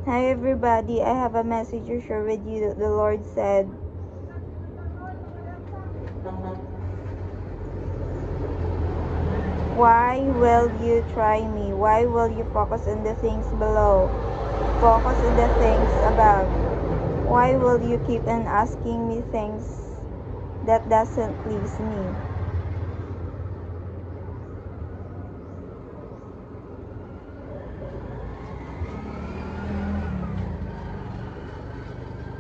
Hi everybody, I have a message to share with you that the Lord said, why will you try me? Why will you focus on the things below? Focus on the things above. Why will you keep on asking me things that doesn't please me?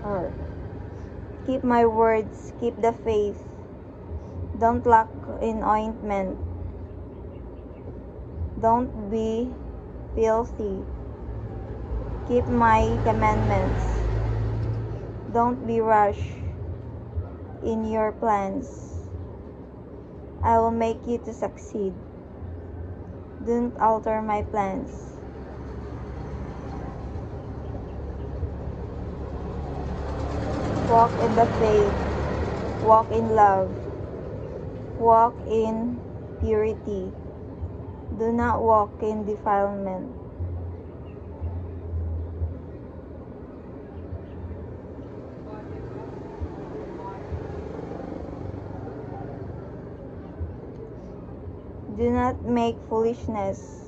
Or keep my words, keep the faith. Don't lack in ointment. Don't be filthy. Keep my commandments. Don't be rash in your plans. I will make you to succeed. Don't alter my plans. Walk in the faith. Walk in love. Walk in purity. Do not walk in defilement. Do not make foolishness.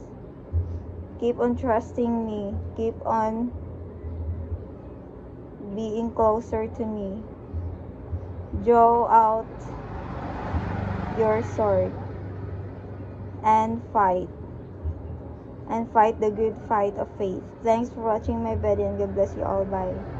Keep on trusting me. Keep on being closer to me. Draw out your sword and fight. And fight the good fight of faith. Thanks for watching my video and God bless you all. Bye.